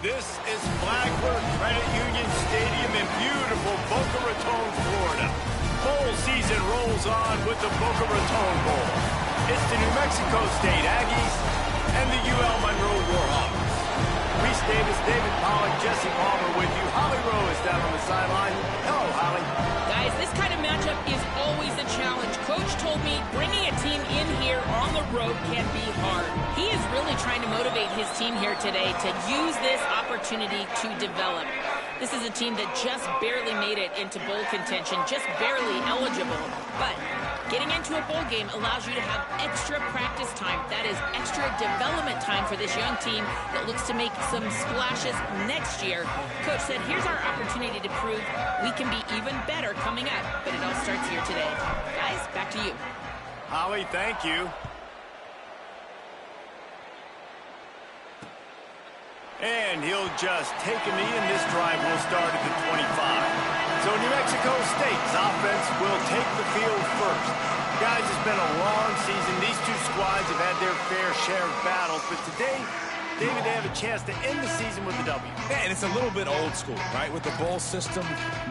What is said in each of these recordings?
This is Flagler Credit Union Stadium in beautiful Boca Raton, Florida. Bowl season rolls on with the Boca Raton Bowl. It's the New Mexico State Aggies and the UL Monroe Warhawks. Reese Davis, David Pollack, Jesse Palmer with you. Holly Rowe is down on the sideline. Hello, Holly. Guys, this kind of matchup is always a challenge. Coach told me bringing a team in here on the road can be hard. He is really trying to motivate his team here today to use this opportunity to develop. This is a team that just barely made it into bowl contention, just barely eligible. But getting into a bowl game allows you to have extra practice time. That is extra development time for this young team that looks to make some splashes next year. Coach said, here's our opportunity to prove we can be even better coming up. But it all starts here today. Guys, back to you. Holly, thank you. And he'll just take a knee, and this drive will start at the 25. So New Mexico State's offense will take the field first. Guys, it's been a long season. These two squads have had their fair share of battles, but today, David, they have a chance to end the season with a W. Yeah, and it's a little bit old school, right? With the bowl system,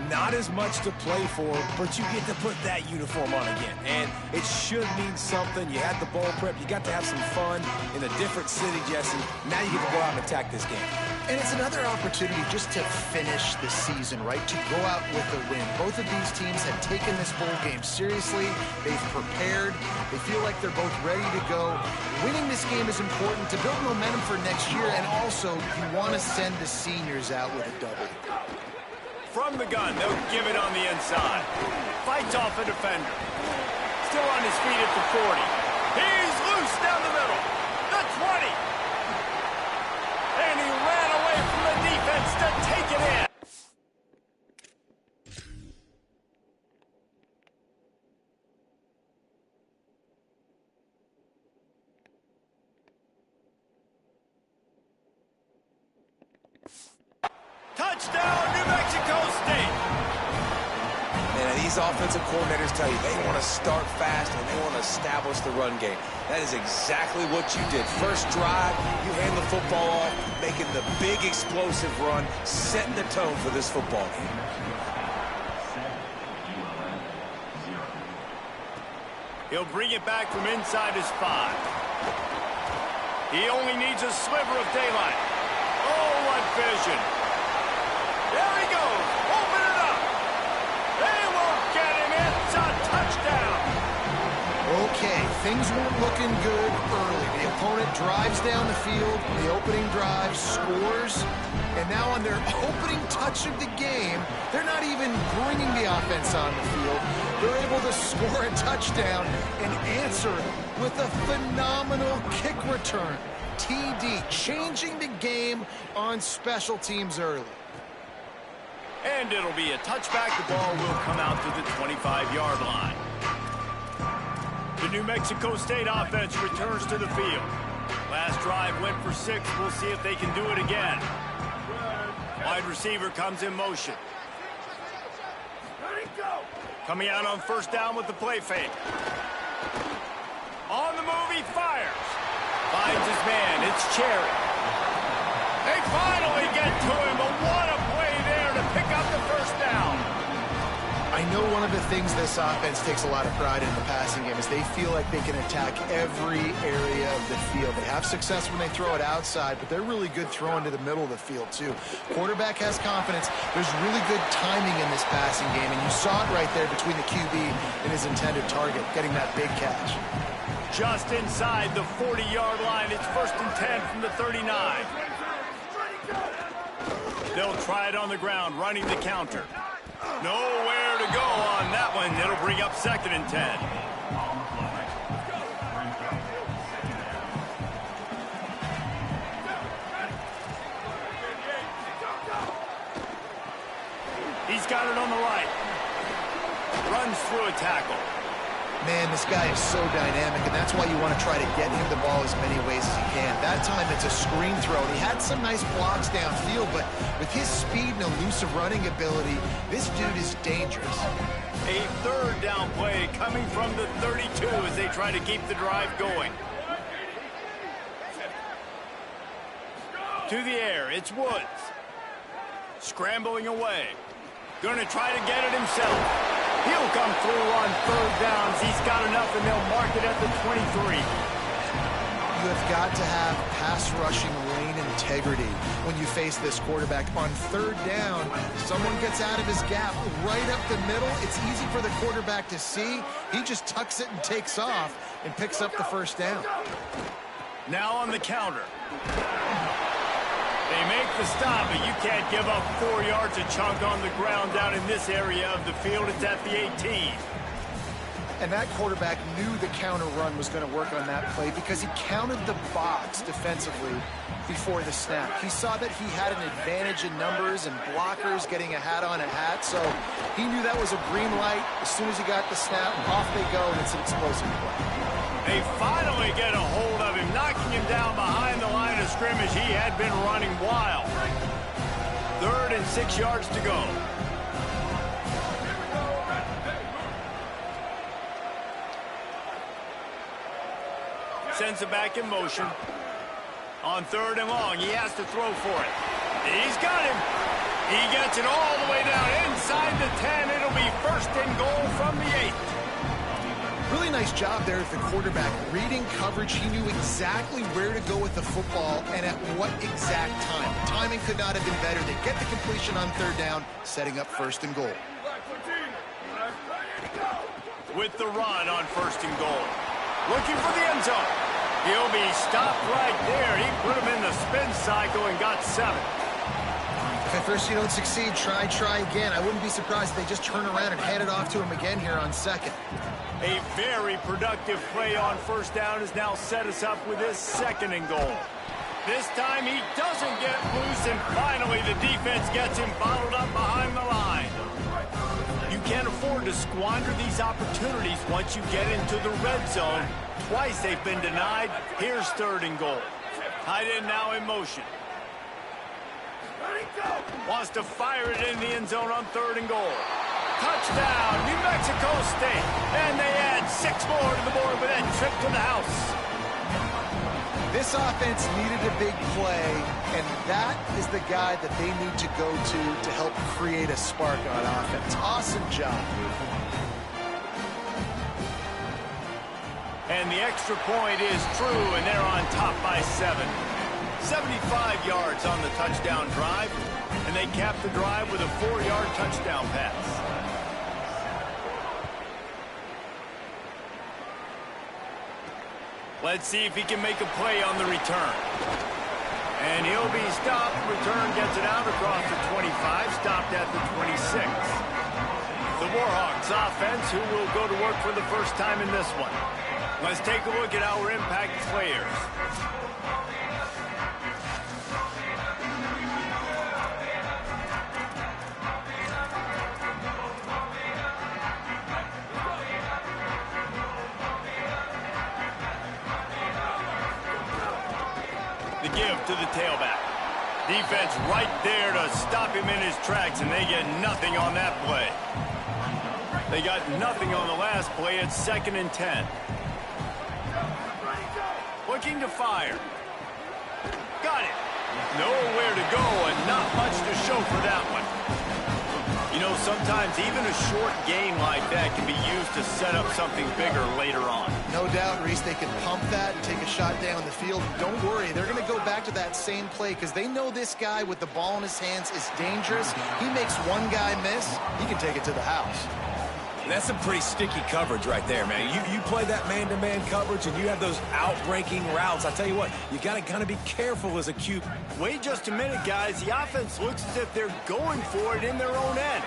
not as much to play for, but you get to put that uniform on again. And it should mean something. You had the bowl prep. You got to have some fun in a different city, Jesse. Now you get to go out and attack this game. And it's another opportunity just to finish the season, right? To go out with a win. Both of these teams have taken this bowl game seriously. They've prepared. They feel like they're both ready to go. Winning this game is important to build momentum for next year, and also you want to send the seniors out with a W. From the gun, they'll give it on the inside. Fights off a defender. Still on his feet at the 40. He's loose down the middle. The 20. And he ran away from the defense to take it in. Touchdown, New Mexico State. And these offensive coordinators tell you they want to start fast and they want to establish the run game. That is exactly what you did. First drive, you hand the football off, making the big explosive run, setting the tone for this football game. He'll bring it back from inside his 5. He only needs a sliver of daylight. Oh, what vision. There he goes. Open it up. They won't get him. It's a touchdown. Okay, things weren't looking good early. The opponent drives down the field, the opening drive scores, and now on their opening touch of the game, they're not even bringing the offense on the field. They're able to score a touchdown and answer with a phenomenal kick return. TD, changing the game on special teams early. And it'll be a touchback. The ball will come out to the 25-yard line. The New Mexico State offense returns to the field. Last drive went for 6. We'll see if they can do it again. Wide receiver comes in motion. Coming out on first down with the play fake. On the move, he fires. Finds his man. It's Cherry. They finally get to him, but what a play there to pick up the first down. I know one of the things this offense takes a lot of pride in the passing game is they feel like they can attack every area of the field. They have success when they throw it outside, but they're really good throwing to the middle of the field, too. Quarterback has confidence. There's really good timing in this passing game, and you saw it right there between the QB and his intended target, getting that big catch. Just inside the 40-yard line. It's 1st and 10 from the 39. They'll try it on the ground, running the counter. Nowhere to go on that one. It'll bring up 2nd and 10. He's got it on the right. Runs through a tackle. Man, this guy is so dynamic, and that's why you want to try to get him the ball as many ways as you can. That time, it's a screen throw. He had some nice blocks downfield, but with his speed and elusive running ability, this dude is dangerous. A 3rd down play coming from the 32 as they try to keep the drive going. to the air. It's Woods. Scrambling away. Going to try to get it himself. He'll come through on third downs. He's got enough, and they'll mark it at the 23. You have got to have pass rushing lane integrity when you face this quarterback. On third down, someone gets out of his gap right up the middle. It's easy for the quarterback to see. He just tucks it and takes off and picks up the first down. Now on the counter. They make the stop, but you can't give up 4 yards a chunk on the ground down in this area of the field. It's at the 18. And that quarterback knew the counter run was going to work on that play because he counted the box defensively before the snap. He saw that he had an advantage in numbers and blockers getting a hat on a hat, so he knew that was a green light. As soon as he got the snap, off they go, and it's an explosive play. They finally get a hold of him, knocking him down behind the line of scrimmage. He had been running wild. 3rd and 6 yards to go. Sends it back in motion. On 3rd and long, he has to throw for it. He's got him. He gets it all the way down inside the 10. It'll be 1st and goal from the 8. Really nice job there of the quarterback. Reading coverage, he knew exactly where to go with the football and at what exact time. The timing could not have been better. They get the completion on 3rd down, setting up 1st and goal. With the run on 1st and goal. Looking for the end zone. He'll be stopped right there. He put him in the spin cycle and got 7. If at first you don't succeed, try again. I wouldn't be surprised if they just turn around and hand it off to him again here on 2nd. A very productive play on 1st down has now set us up with his 2nd and goal. This time he doesn't get loose, and finally the defense gets him bottled up behind the line. You can't afford to squander these opportunities once you get into the red zone. Twice they've been denied. Here's 3rd and goal. Tight end now in motion. Wants to fire it in the end zone on 3rd and goal. Touchdown, New Mexico State. And they add 6 more to the board with that trip to the house. This offense needed a big play, and that is the guy that they need to go to help create a spark on offense. Awesome job. And the extra point is true, and they're on top by 7. 75 yards on the touchdown drive, and they cap the drive with a 4-yard touchdown pass. Let's see if he can make a play on the return. And he'll be stopped. Return gets it out across the 25, stopped at the 26. The Warhawks offense, who will go to work for the first time in this one. Let's take a look at our impact players. The give to the tailback. Defense right there to stop him in his tracks, and they get nothing on that play. They got nothing on the last play. It's 2nd and 10. Looking to fire. Got it. Nowhere to go and not much to show for that one. You know, sometimes even a short game like that can be used to set up something bigger later on. No doubt, Reese, they can pump that and take a shot down the field. Don't worry, they're going to go back to that same play because they know this guy with the ball in his hands is dangerous. He makes one guy miss, he can take it to the house. That's some pretty sticky coverage right there, man. You play that man-to-man coverage and you have those out-breaking routes. I tell you what, you got to kind of be careful as a QB. Wait just a minute, guys. The offense looks as if they're going for it in their own end.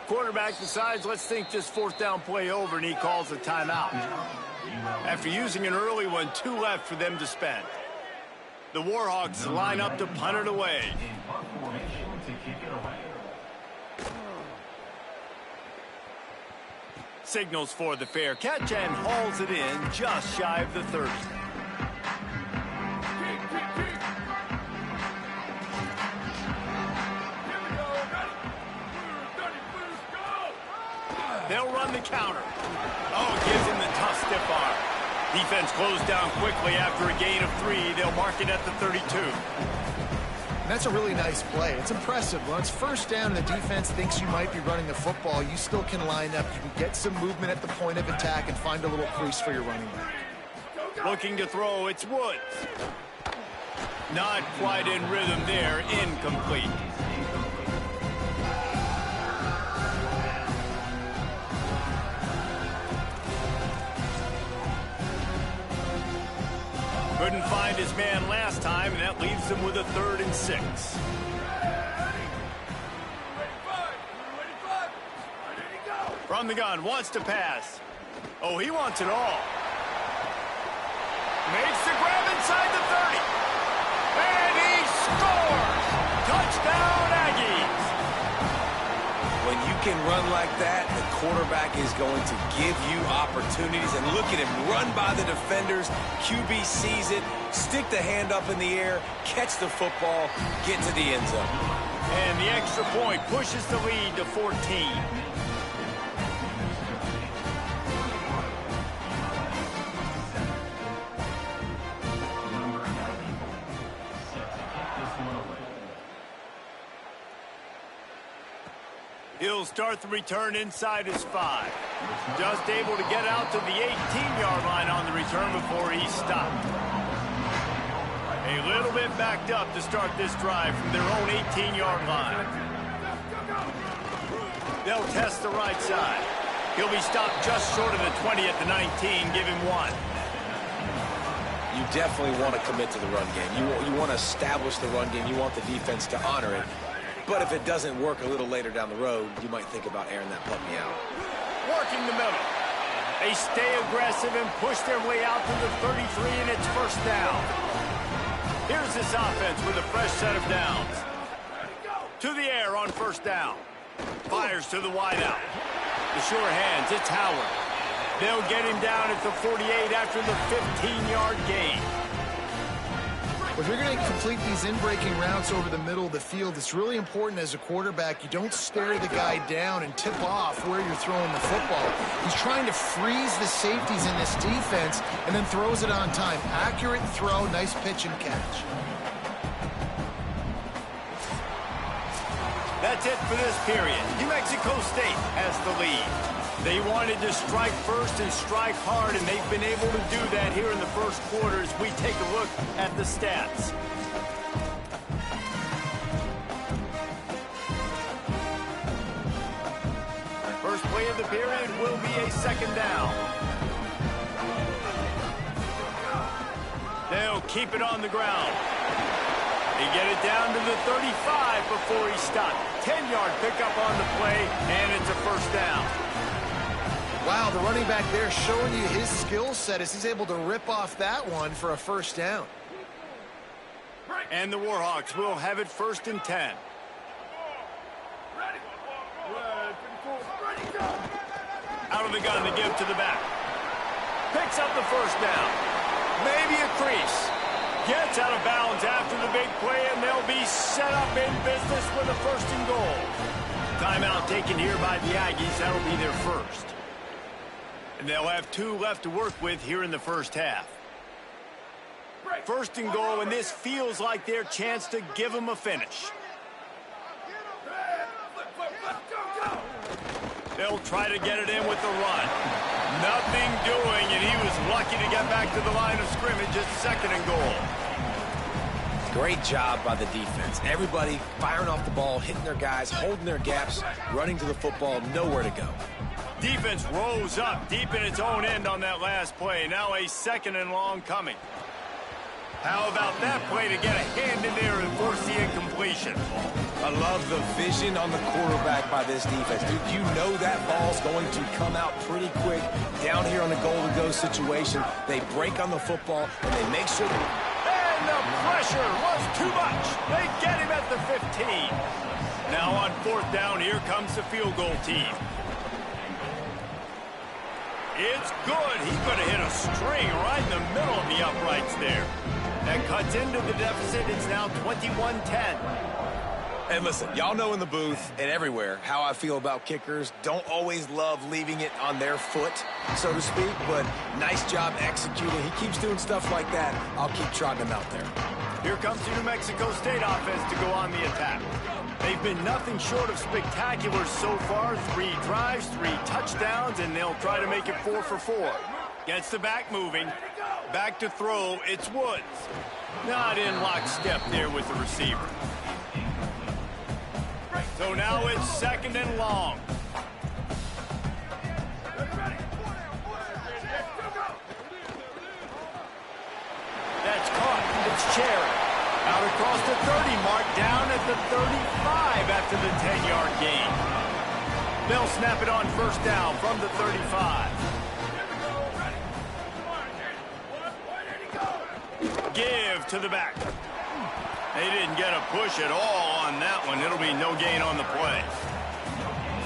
Quarterback decides, let's think this 4th down play over, and he calls a timeout. After using an early one, 2 left for them to spend. The Warhawks line up to punt it away. Signals for the fair catch and hauls it in just shy of the 30. They'll run the counter. Oh, gives him the tough stiff arm. Defense closed down quickly after a gain of 3. They'll mark it at the 32. And that's a really nice play. It's impressive. When it's first down and the defense thinks you might be running the football, you still can line up. You can get some movement at the point of attack and find a little crease for your running back. Looking to throw, it's Woods. Not quite in rhythm there, incomplete. Couldn't find his man last time, and that leaves him with a 3rd and 6. From the gun, wants to pass. Oh, he wants it all. Makes the grab inside the 30. And he scores! Touchdown, Aggies! When you can run like that, the quarterback is going to give you opportunities. And look at him run by the defenders. QB sees it, stick the hand up in the air, catch the football, get to the end zone. And the extra point pushes the lead to 14. He'll start the return inside his 5. Just able to get out to the 18-yard line on the return before he stopped. A little bit backed up to start this drive from their own 18-yard line. They'll test the right side. He'll be stopped just short of the 20 at the 19. Give him 1. You definitely want to commit to the run game. You want to establish the run game. You want the defense to honor it. But if it doesn't work a little later down the road, you might think about airing that puppy out. Working the middle. They stay aggressive and push their way out to the 33, and it's first down. Here's this offense with a fresh set of downs. To the air on first down. Fires to the wideout. The sure hands, it's Howard. They'll get him down at the 48 after the 15-yard gain. If you're going to complete these in-breaking routes over the middle of the field, it's really important as a quarterback you don't stare the guy down and tip off where you're throwing the football. He's trying to freeze the safeties in this defense and then throws it on time. Accurate throw, nice pitch and catch. That's it for this period. New Mexico State has the lead. They wanted to strike first and strike hard, and they've been able to do that here in the first quarter as we take a look at the stats. First play of the period will be a second down. They'll keep it on the ground. They get it down to the 35 before he stopped. 10-yard pickup on the play, and it's a first down. Wow, the running back there showing you his skill set as he's able to rip off that one for a first down. And the Warhawks will have it 1st and 10. Out of the gun to give to the back. Picks up the first down. Maybe a crease. Gets out of bounds after the big play, and they'll be set up in business with a 1st and goal. Timeout taken here by the Aggies. That'll be their first. And they'll have 2 left to work with here in the first half. 1st and goal, and this feels like their chance to give them a finish. They'll try to get it in with the run. Nothing doing, and he was lucky to get back to the line of scrimmage at 2nd and goal. Great job by the defense. Everybody firing off the ball, hitting their guys, holding their gaps, running to the football, nowhere to go. Defense rose up deep in its own end on that last play. Now a 2nd and long coming. How about that play to get a hand in there and force the incompletion? I love the vision on the quarterback by this defense. Dude, you know that ball's going to come out pretty quick down here on the goal-to-go situation. They break on the football, and they make sure... And the pressure was too much. They get him at the 15. Now on 4th down, here comes the field goal team. It's good. He's going to hit a string right in the middle of the uprights there. That cuts into the deficit. It's now 21-10. And listen, y'all know in the booth and everywhere how I feel about kickers. Don't always love leaving it on their foot, so to speak, but nice job executing. He keeps doing stuff like that. I'll keep trotting him out there. Here comes the New Mexico State offense to go on the attack. They've been nothing short of spectacular so far. 3 drives, 3 touchdowns, and they'll try to make it 4 for 4. Gets the back moving. Back to throw. It's Woods. Not in lockstep there with the receiver. So now it's 2nd and long. That's caught. It's Cherry. Out across the 30 mark, down at the 35 after the 10-yard gain. They'll snap it on 1st down from the 35. Give to the back. They didn't get a push at all on that one. It'll be no gain on the play.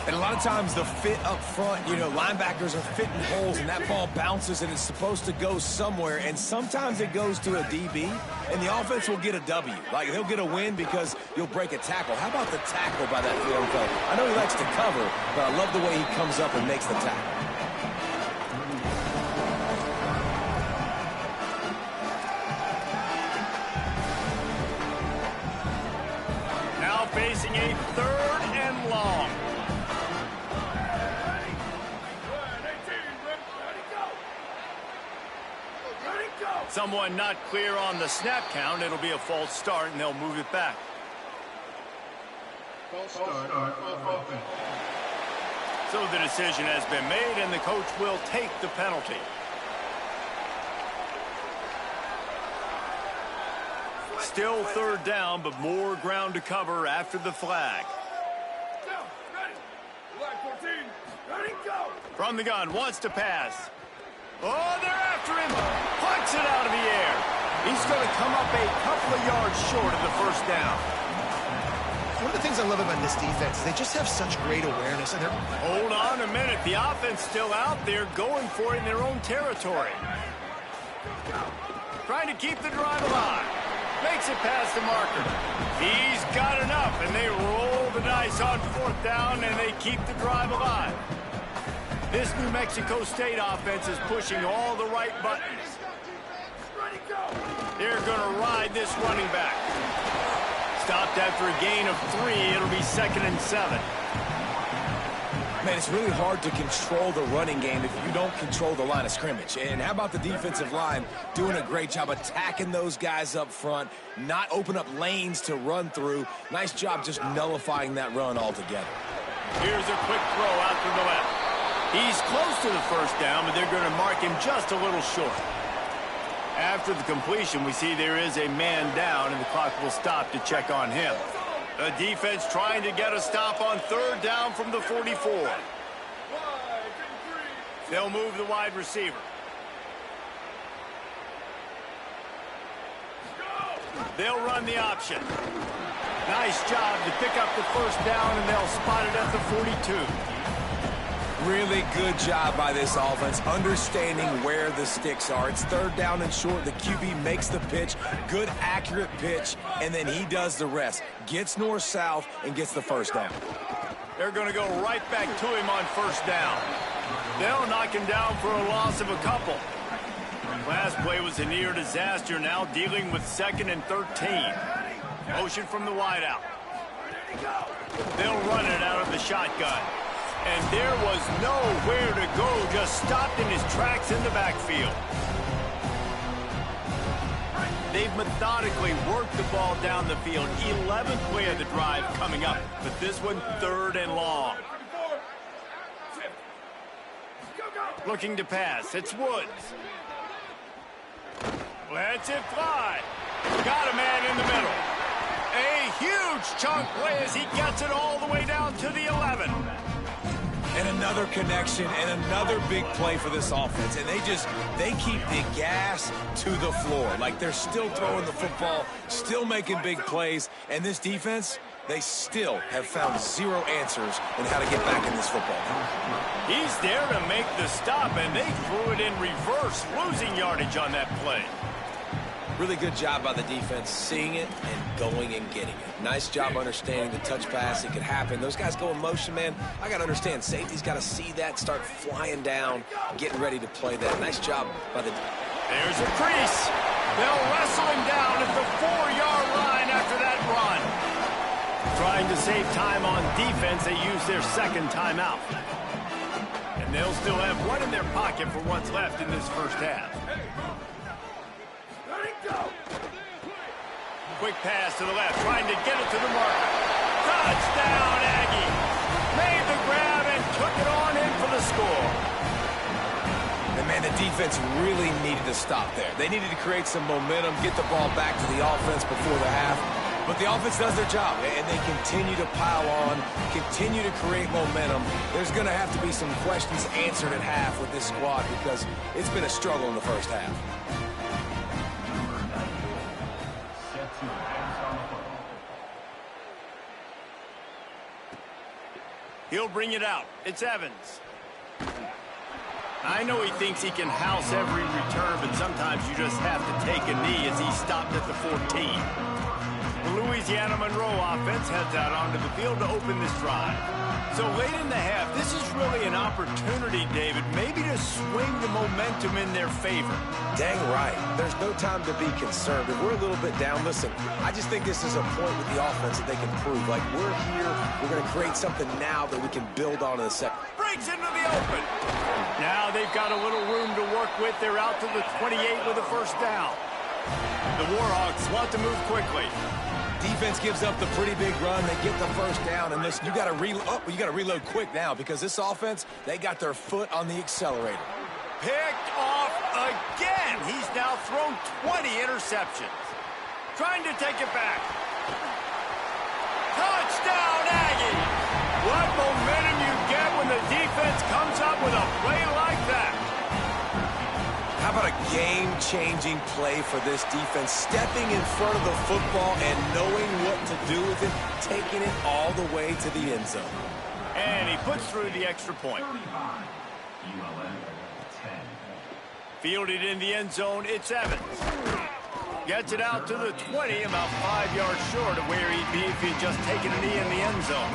And a lot of times the fit up front, you know, linebackers are fitting holes and that ball bounces and it's supposed to go somewhere. And sometimes it goes to a DB and the offense will get a W. Like they'll get a win because you'll break a tackle. How about the tackle by that young fella? I know he likes to cover, but I love the way he comes up and makes the tackle. Facing a 3rd and long. Someone not clear on the snap count. It'll be a false start, and they'll move it back. So the decision has been made, and the coach will take the penalty. Still 3rd down, but more ground to cover after the flag. From the gun, wants to pass. Oh, they're after him. Plucks it out of the air. He's going to come up a couple of yards short of the 1st down. One of the things I love about this defense is they just have such great awareness. And they're... Hold on a minute. The offense still out there going for it in their own territory. Trying to keep the drive alive. Makes it past the marker. He's got enough, and they roll the dice on 4th down, and they keep the drive alive. This New Mexico State offense is pushing all the right buttons. They're going to ride this running back. Stopped after a gain of 3. It'll be 2nd and 7. Man, it's really hard to control the running game if you don't control the line of scrimmage. And how about the defensive line doing a great job attacking those guys up front, not open up lanes to run through. Nice job just nullifying that run altogether. Here's a quick throw out to the left. He's close to the 1st down, but they're going to mark him just a little short. After the completion, we see there is a man down, and the clock will stop to check on him. The defense trying to get a stop on 3rd down from the 44. They'll move the wide receiver. They'll run the option. Nice job to pick up the 1st down, and they'll spot it at the 42. Really good job by this offense, understanding where the sticks are. It's 3rd down and short. The QB makes the pitch, good, accurate pitch, and then he does the rest. Gets north-south and gets the 1st down. They're going to go right back to him on 1st down. They'll knock him down for a loss of a couple. Last play was a near disaster, now dealing with 2nd and 13. Motion from the wideout. They'll run it out of the shotgun. And there was nowhere to go, just stopped in his tracks in the backfield. They've methodically worked the ball down the field. 11th play of the drive coming up, but this one 3rd and long. Looking to pass, it's Woods. Lets it fly. Got a man in the middle. A huge chunk play as he gets it all the way down to the 11. And another connection and another big play for this offense. And they keep the gas to the floor. Like they're still throwing the football, still making big plays. And this defense, they still have found 0 answers on how to get back in this football. He's there to make the stop, and they threw it in reverse, losing yardage on that play. Really good job by the defense seeing it and going and getting it. Nice job understanding the touch pass. It could happen. Those guys go in motion, man. I got to understand. Safety's got to see that, start flying down, getting ready to play that. Nice job by the... There's a crease. They'll wrestle him down at the 4-yard line after that run. Trying to save time on defense, they use their second timeout. And they'll still have one in their pocket for what's left in this first half. Quick pass to the left, trying to get it to the marker. Touchdown, Aggie. Made the grab and took it on in for the score. And, man, the defense really needed to stop there. They needed to create some momentum, get the ball back to the offense before the half. But the offense does their job, and they continue to pile on, continue to create momentum. There's going to have to be some questions answered at half with this squad because it's been a struggle in the first half. He'll bring it out. It's Evans. I know he thinks he can house every return, but sometimes you just have to take a knee as he stopped at the 14. The Louisiana Monroe offense heads out onto the field to open this drive. So late in the half, this is really an opportunity, David, maybe to swing the momentum in their favor. Dang right. There's no time to be concerned. If we're a little bit down, listen, I just think this is a point with the offense that they can prove. Like, we're here, we're going to create something now that we can build on in the second. Breaks into the open. Now they've got a little room to work with. They're out to the 28 with a first down. The Warhawks want to move quickly. Defense gives up the pretty big run. They get the first down, and listen, you got to reload quick now because this offense, they got their foot on the accelerator. Picked off again. He's now thrown 20 interceptions. Trying to take it back. Touchdown, Aggie. What momentum you get when the defense comes up with a play like that. How about a game-changing play for this defense? Stepping in front of the football and knowing what to do with it, taking it all the way to the end zone. And he puts through the extra point. Fielded in the end zone, it's Evans. Gets it out to the 20, about 5 yards short of where he'd be if he'd just taken a knee in the end zone.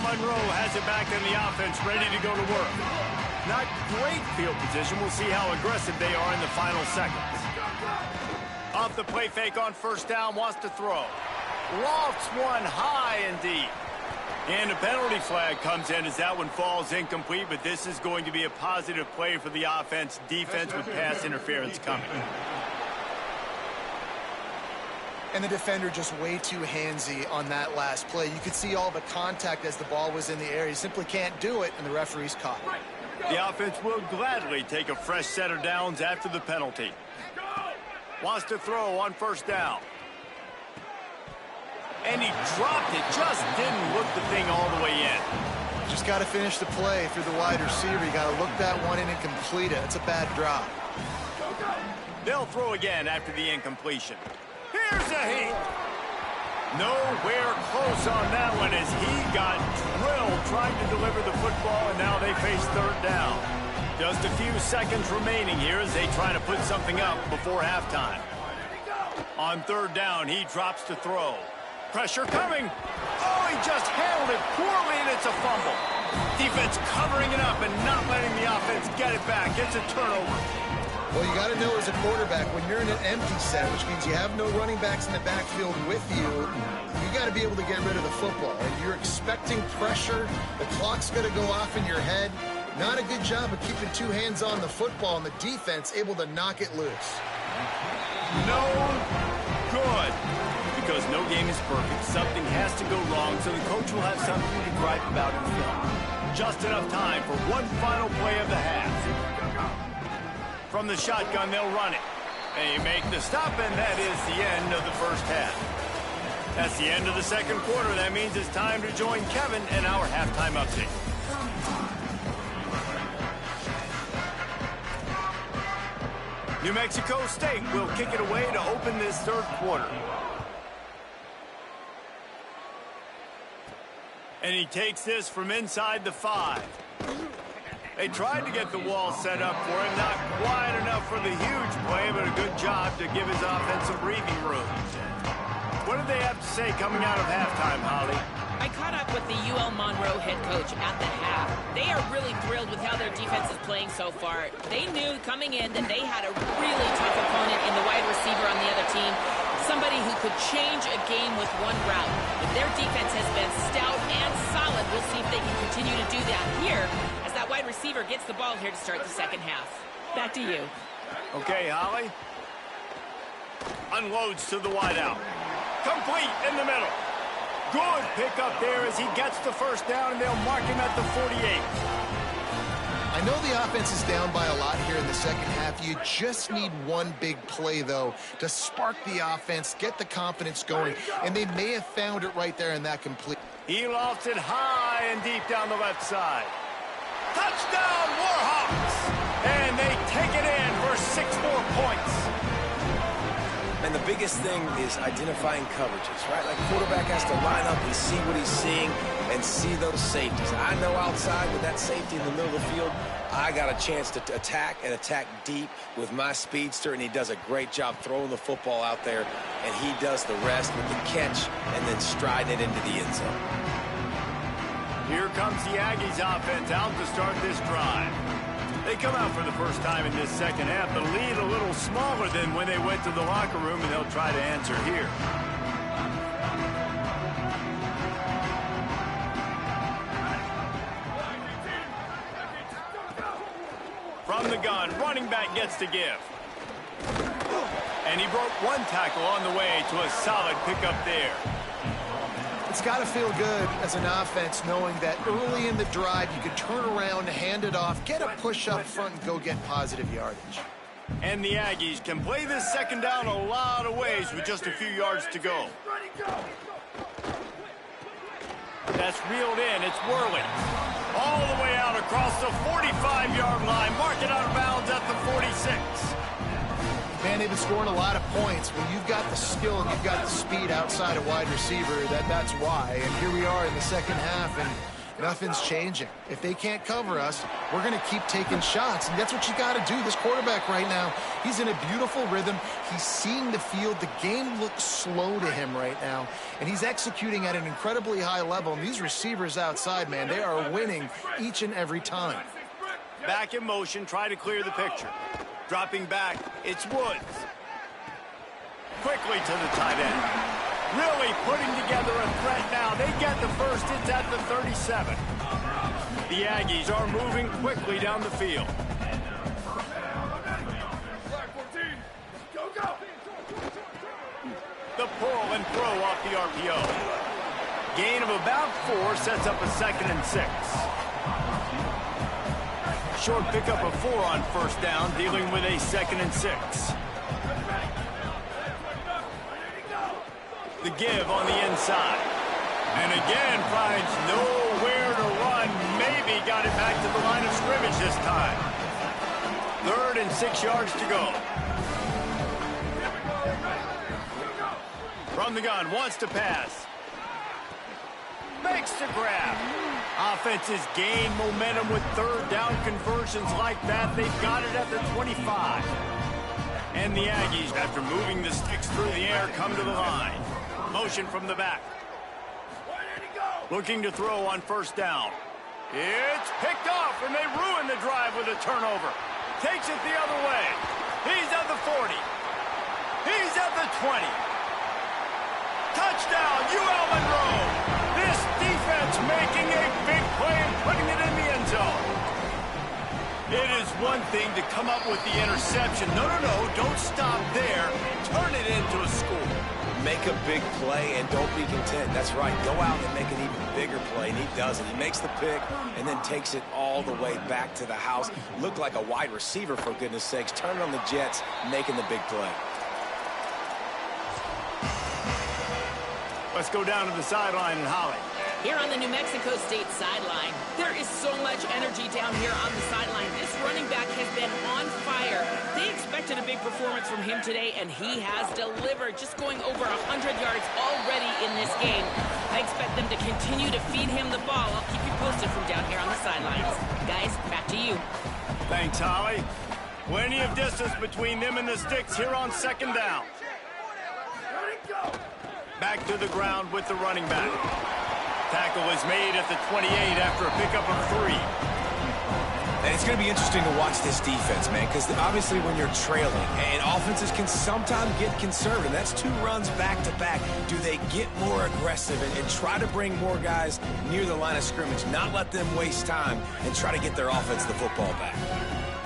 Monroe has it back in the offense, ready to go to work. Not great field position. We'll see how aggressive they are in the final seconds. Off the play fake on first down, wants to throw. Lofts one high and deep. And a penalty flag comes in as that one falls incomplete, but this is going to be a positive play for the offense. Defense with pass interference coming. And the defender just way too handsy on that last play. You could see all the contact as the ball was in the air. He simply can't do it, and the referee's caught it. The offense will gladly take a fresh set of downs after the penalty. Wants to throw on first down. And he dropped it, just didn't look the thing all the way in. Just got to finish the play through the wide receiver. You got to look that one in and complete it. It's a bad drop. They'll throw again after the incompletion. Here's a heat. Nowhere close on that one as he got drilled trying to deliver the football, and now they face third down. Just a few seconds remaining here as they try to put something up before halftime. On third down, he drops to throw. Pressure coming. Oh, he just handled it poorly, and it's a fumble. Defense covering it up and not letting the offense get it back. It's a turnover. Well, you got to know as a quarterback, when you're in an empty set, which means you have no running backs in the backfield with you, you got to be able to get rid of the football. And you're expecting pressure. The clock's going to go off in your head. Not a good job of keeping two hands on the football, and the defense able to knock it loose. No good. Because no game is perfect. Something has to go wrong, so the coach will have something to gripe about in film. Just enough time for one final play of the half. From the shotgun, they'll run it. They make the stop, and that is the end of the first half. That's the end of the second quarter. That means it's time to join Kevin in our halftime update. New Mexico State will kick it away to open this third quarter. And he takes this from inside the 5. They tried to get the wall set up for him, not quite enough for the huge play, but a good job to give his offense some breathing room. What did they have to say coming out of halftime, Holly? I caught up with the UL Monroe head coach at the half. They are really thrilled with how their defense is playing so far. They knew coming in that they had a really tough opponent in the wide receiver on the other team, somebody who could change a game with one route. But their defense has been stout and solid. We'll see if they can continue to do that here as that wide receiver gets the ball here to start the second half. Back to you. Okay, Holly. Unloads to the wideout. Complete in the middle. Good pickup there as he gets the first down, and they'll mark him at the 48. I know the offense is down by a lot here in the second half. You just need one big play, though, to spark the offense, get the confidence going, and they may have found it right there in that complete. He lofts it high and deep down the left side. Touchdown, Warhawks! And they take it in for 6 more points. And the biggest thing is identifying coverages, right? Like quarterback has to line up and see what he's seeing and see those safeties. I know outside with that safety in the middle of the field, I got a chance to attack and attack deep with my speedster, and he does a great job throwing the football out there, and he does the rest with the catch and then striding it into the end zone. Here comes the Aggies offense out to start this drive. They come out for the first time in this second half. The lead a little smaller than when they went to the locker room, and they'll try to answer here. From the gun, running back gets to give. And he broke one tackle on the way to a solid pickup there. It's got to feel good as an offense knowing that early in the drive you can turn around, hand it off, get a push up front, and go get positive yardage. And the Aggies can play this second down a lot of ways with just a few yards to go. That's reeled in. It's Worley. All the way out across the 45-yard line. Mark it out of bounds at the 46. Man, they've been scoring a lot of points. When you've got the skill and you've got the speed outside a wide receiver, that's why. And here we are in the second half, and nothing's changing. If they can't cover us, we're going to keep taking shots. And that's what you got to do. This quarterback right now, he's in a beautiful rhythm. He's seeing the field. The game looks slow to him right now. And he's executing at an incredibly high level. And these receivers outside, man, they are winning each and every time. Back in motion, try to clear the picture. Dropping back, it's Woods. Quickly to the tight end. Really putting together a threat now. They get the first. It's at the 37. The Aggies are moving quickly down the field. The pull and throw off the RPO. Gain of about 4 sets up a 2nd and 6. Short pickup of 4 on first down, dealing with a 2nd and 6. The give on the inside. And again finds nowhere to run. Maybe got it back to the line of scrimmage this time. 3rd and 6 yards to go. From the gun, wants to pass. Makes the grab. Offenses gain momentum with 3rd down conversions like that. They've got it at the 25. And the Aggies, after moving the sticks through the air, come to the line. Motion from the back. Looking to throw on first down. It's picked off, and they ruin the drive with a turnover. Takes it the other way. He's at the 40. He's at the 20. Touchdown, UL Monroe. This defense making a big play and putting it in the end zone. It is one thing to come up with the interception. No, don't stop there. Turn it into a score. Make a big play and don't be content. That's right. Go out and make an even bigger play, and he does it. He makes the pick and then takes it all the way back to the house. Looked like a wide receiver, for goodness sakes. Turning on the Jets, making the big play. Let's go down to the sideline and Holly. Here on the New Mexico State sideline, there is so much energy down here on the sideline. This running back has been on fire. They expected a big performance from him today, and he has delivered, just going over 100 yards already in this game. I expect them to continue to feed him the ball. I'll keep you posted from down here on the sidelines. Guys, back to you. Thanks, Holly. Plenty of distance between them and the sticks here on second down. Back to the ground with the running back. Tackle is made at the 28 after a pickup of 3. And it's going to be interesting to watch this defense, man, because obviously when you're trailing, and offenses can sometimes get conservative. That's 2 runs back-to-back. Do they get more aggressive and try to bring more guys near the line of scrimmage, not let them waste time, and try to get their offense the football back?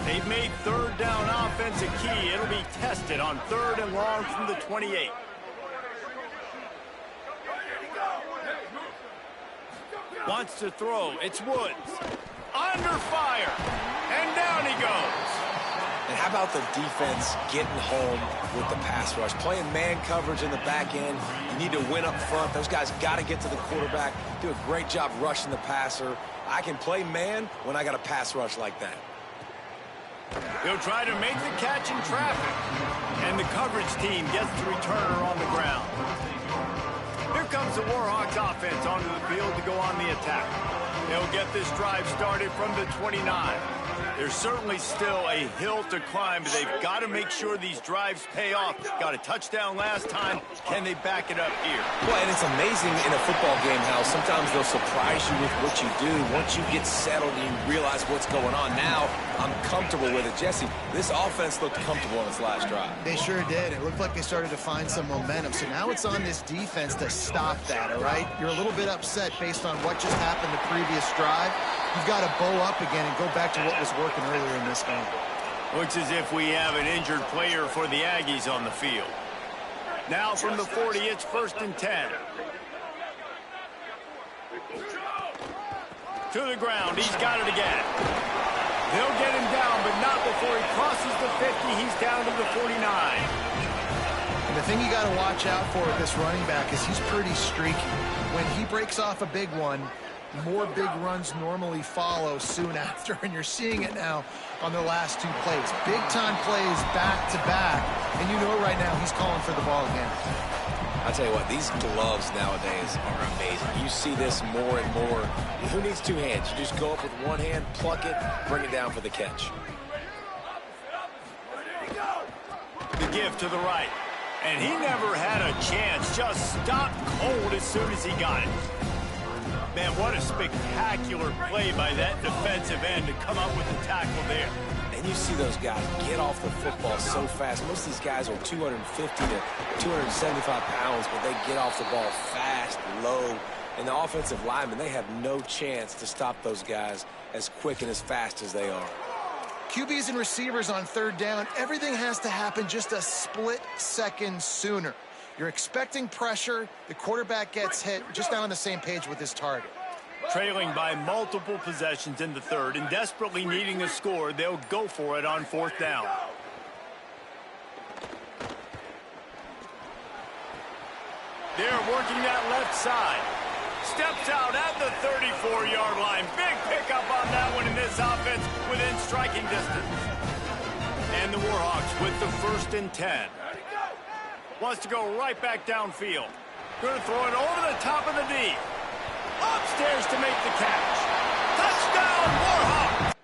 They've made third down offense a key. It'll be tested on 3rd and long from the 28. Wants to throw. It's Woods. Under fire. And down he goes. And how about the defense getting home with the pass rush? Playing man coverage in the back end. You need to win up front. Those guys got to get to the quarterback. Do a great job rushing the passer. I can play man when I got a pass rush like that. He'll try to make the catch in traffic. And the coverage team gets the returner on the ground. Here comes the Warhawks offense onto the field to go on the attack. They'll get this drive started from the 29. There's certainly still a hill to climb, but they've got to make sure these drives pay off. Got a touchdown last time. Can they back it up here? Well, and it's amazing in a football game how sometimes they'll surprise you with what you do. Once you get settled and you realize what's going on, now I'm comfortable with it. Jesse, this offense looked comfortable on its last drive. They sure did. It looked like they started to find some momentum. So now it's on this defense to stop that, all right? You're a little bit upset based on what just happened the previous drive. You've got to bow up again and go back to what was working earlier in this game. Looks as if we have an injured player for the Aggies on the field. Now from the 40, it's 1st and 10. To the ground, he's got it again. They'll get him down, but not before he crosses the 50. He's down to the 49. And the thing you got to watch out for with this running back is he's pretty streaky. When he breaks off a big one, more big runs normally follow soon after, and you're seeing it now on the last 2 plays. Big-time plays back-to-back, and you know right now he's calling for the ball again. I tell you what, these gloves nowadays are amazing. You see this more and more. Who needs 2 hands? You just go up with 1 hand, pluck it, bring it down for the catch. The give to the right. And he never had a chance. Just stopped cold as soon as he got it. Man, what a spectacular play by that defensive end to come up with the tackle there. And you see those guys get off the football so fast. Most of these guys are 250 to 275 pounds, but they get off the ball fast, low. And the offensive linemen, they have no chance to stop those guys as quick and as fast as they are. QBs and receivers on 3rd down, everything has to happen just a split second sooner. You're expecting pressure. The quarterback gets hit. Just not on the same page with his target. Trailing by multiple possessions in the 3rd and desperately needing a score, they'll go for it on 4th down. They're working that left side. Steps out at the 34-yard line. Big pickup on that one in this offense within striking distance. And the Warhawks with the 1st and 10. Wants to go right back downfield. Going to throw it over the top of the D. Upstairs to make the catch. Touchdown, Warhawks!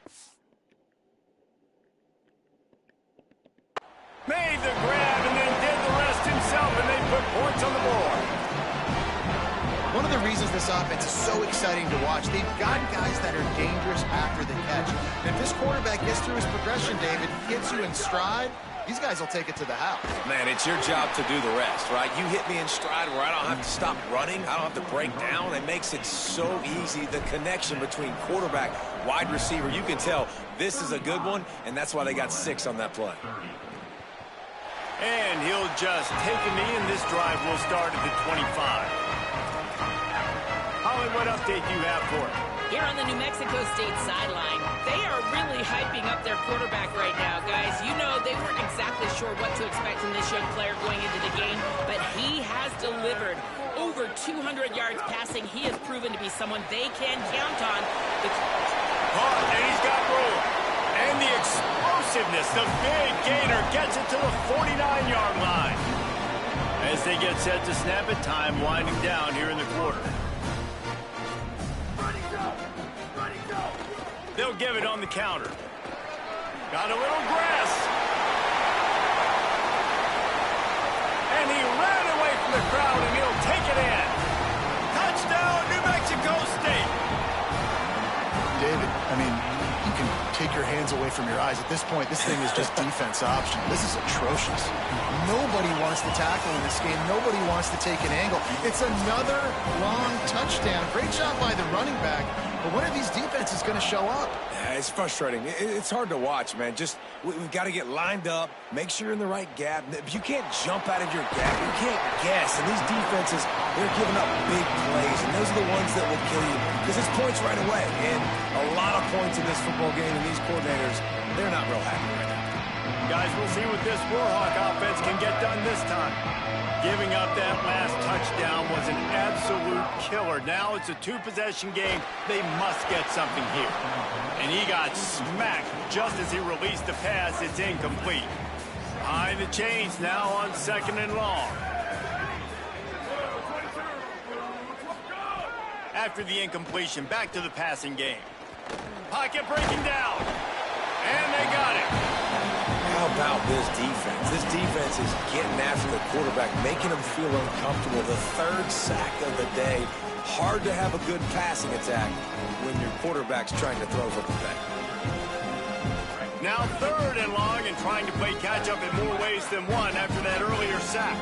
Made the grab and then did the rest himself, and they put points on the board. One of the reasons this offense is so exciting to watch, they've got guys that are dangerous after the catch. And if this quarterback gets through his progression, David, gets you in stride, these guys will take it to the house. Man, it's your job to do the rest, right? You hit me in stride where I don't have to stop running. I don't have to break down. It makes it so easy, the connection between quarterback, wide receiver. You can tell this is a good one, and that's why they got 6 on that play. And he'll just take a knee, and this drive will start at the 25. Holly, what update do you have for it? Here on the New Mexico State sideline, they are really hyping up their quarterback right now, guys. You know, they weren't exactly sure what to expect from this young player going into the game, but he has delivered over 200 yards passing. He has proven to be someone they can count on. And he's got room. And the explosive explosiveness. The big gainer gets it to the 49-yard line. As they get set to snap it, time winding down here in the quarter. They'll give it on the counter. Got a little grass. And he ran away from the crowd, and he'll take it in. Touchdown, New Mexico State. David, I mean, you can take your hands away from your eyes. At this point, this thing is just defense option. This is atrocious. Nobody wants to tackle in this game. Nobody wants to take an angle. It's another long touchdown. Great job by the running back. But when are these defenses going to show up? Yeah, it's frustrating. It's hard to watch, man. We've got to get lined up, make sure you're in the right gap. You can't jump out of your gap. You can't guess. And these defenses, they're giving up big plays, and those are the ones that will kill you because it's points right away. And a lot of points in this football game, and these coordinators, they're not real happy right now. Guys, we'll see what this Warhawk offense can get done this time. Giving up that last touchdown was an absolute killer. Now it's a two-possession game. They must get something here. And he got smacked just as he released the pass. It's incomplete. Behind the chains now on 2nd and long. After the incompletion, back to the passing game. Pocket breaking down. And they got it. How about this defense? This defense is getting after the quarterback, making him feel uncomfortable. The 3rd sack of the day. Hard to have a good passing attack when your quarterback's trying to throw from the back. Now 3rd and long and trying to play catch-up in more ways than one after that earlier sack.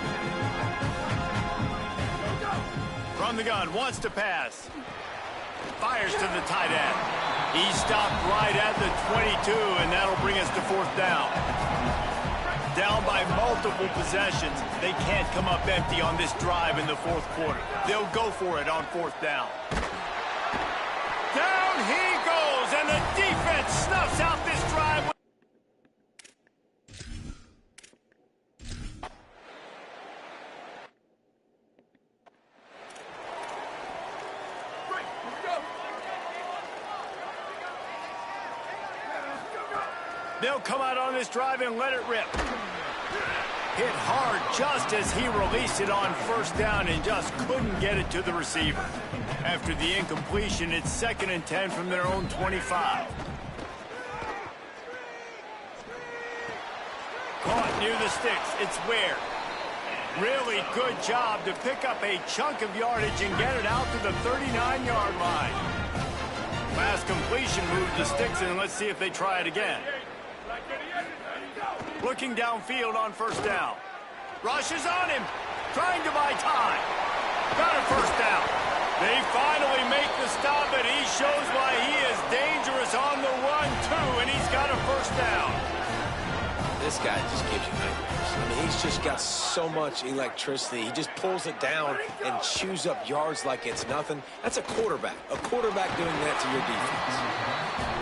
From the gun, wants to pass. Fires to the tight end. He stopped right at the 22, and that'll bring us to 4th down. Down by multiple possessions. They can't come up empty on this drive in the 4th quarter. They'll go for it on 4th down. Down he goes, and the defense snuffs out this drive. They'll come out on this drive and let it rip. Hit hard just as he released it on 1st down and just couldn't get it to the receiver. After the incompletion, it's 2nd and 10 from their own 25. Caught near the sticks. It's Ware. Really good job to pick up a chunk of yardage and get it out to the 39-yard line. Last completion moved the sticks, and let's see if they try it again. Looking downfield on 1st down. Rushes on him, trying to buy time. Got a 1st down. They finally make the stop, and he shows why he is dangerous on the run, too, and he's got a 1st down. This guy just gives you nightmares. I mean, he's just got so much electricity. He just pulls it down and chews up yards like it's nothing. That's a quarterback. A quarterback doing that to your defense.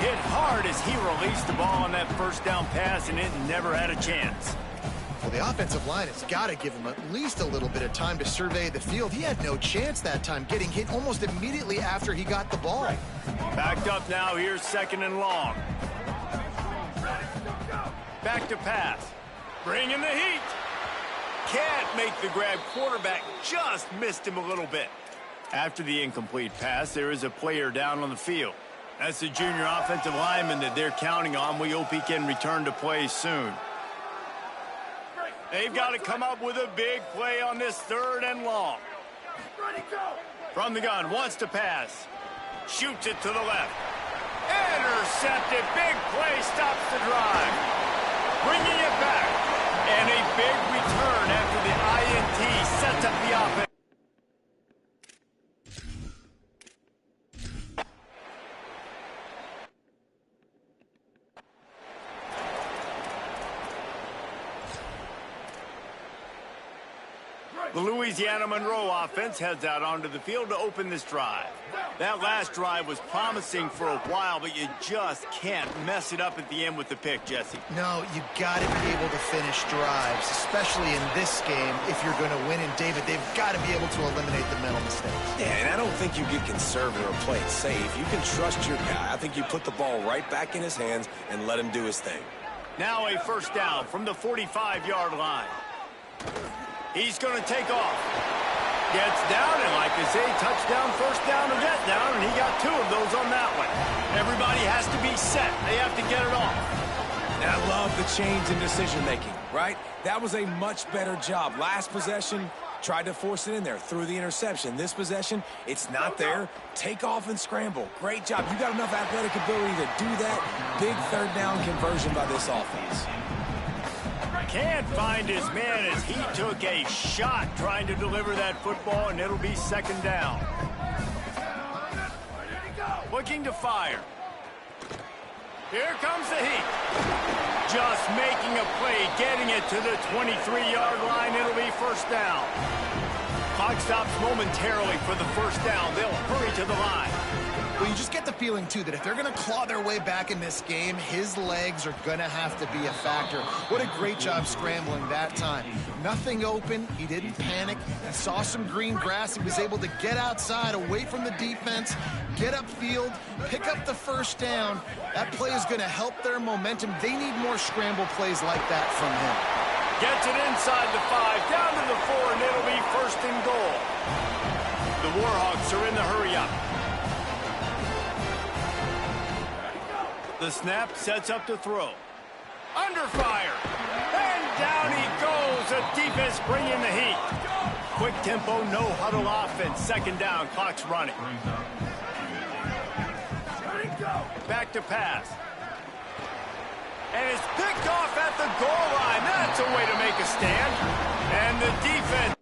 Hit hard as he released the ball on that 1st down pass, and it never had a chance. Well, the offensive line has got to give him at least a little bit of time to survey the field. He had no chance that time, getting hit almost immediately after he got the ball. Backed up now, here's 2nd and long. Back to pass. Bringing the heat. Can't make the grab. Quarterback just missed him a little bit. After the incomplete pass, there is a player down on the field. That's the junior offensive lineman that they're counting on. We hope he can return to play soon. They've got to come up with a big play on this 3rd and long. From the gun, wants to pass. Shoots it to the left. Intercepted. Big play stops the drive. Bringing it back. And a big return after the INT sets up the offense. The Louisiana Monroe offense heads out onto the field to open this drive. That last drive was promising for a while, but you just can't mess it up at the end with the pick, Jesse. No, you got to be able to finish drives, especially in this game. If you're going to win, and David, they've got to be able to eliminate the mental mistakes. Yeah, and I don't think you get conservative or play it safe. You can trust your guy. I think you put the ball right back in his hands and let him do his thing. Now a first down from the 45-yard line. He's going to take off. Gets down, and like they say, touchdown, first down, or get down, and he got 2 of those on that one. Everybody has to be set. They have to get it off. And I love the change in decision-making, right? That was a much better job. Last possession, tried to force it in there, threw the interception. This possession, it's not there. Take off and scramble. Great job. You got enough athletic ability to do that. Big third down conversion by this offense. Can't find his man as he took a shot trying to deliver that football, and it'll be second down. Looking to fire. Here comes the heat. Just making a play, getting it to the 23-yard line. It'll be first down. Clock stops momentarily for the first down. They'll hurry to the line. Well, you just get the feeling, too, that if they're going to claw their way back in this game, his legs are going to have to be a factor. What a great job scrambling that time. Nothing open. He didn't panic. He saw some green grass. He was able to get outside, away from the defense, get upfield, pick up the first down. That play is going to help their momentum. They need more scramble plays like that from him. Gets it inside the 5, down to the 4, and it'll be first and goal. The Warhawks are in the hurry-up. The snap sets up to throw. Under fire. And down he goes. The defense bringing the heat. Quick tempo, no huddle offense. Second down, clock's running. Back to pass. And it's picked off at the goal line. That's a way to make a stand. And the defense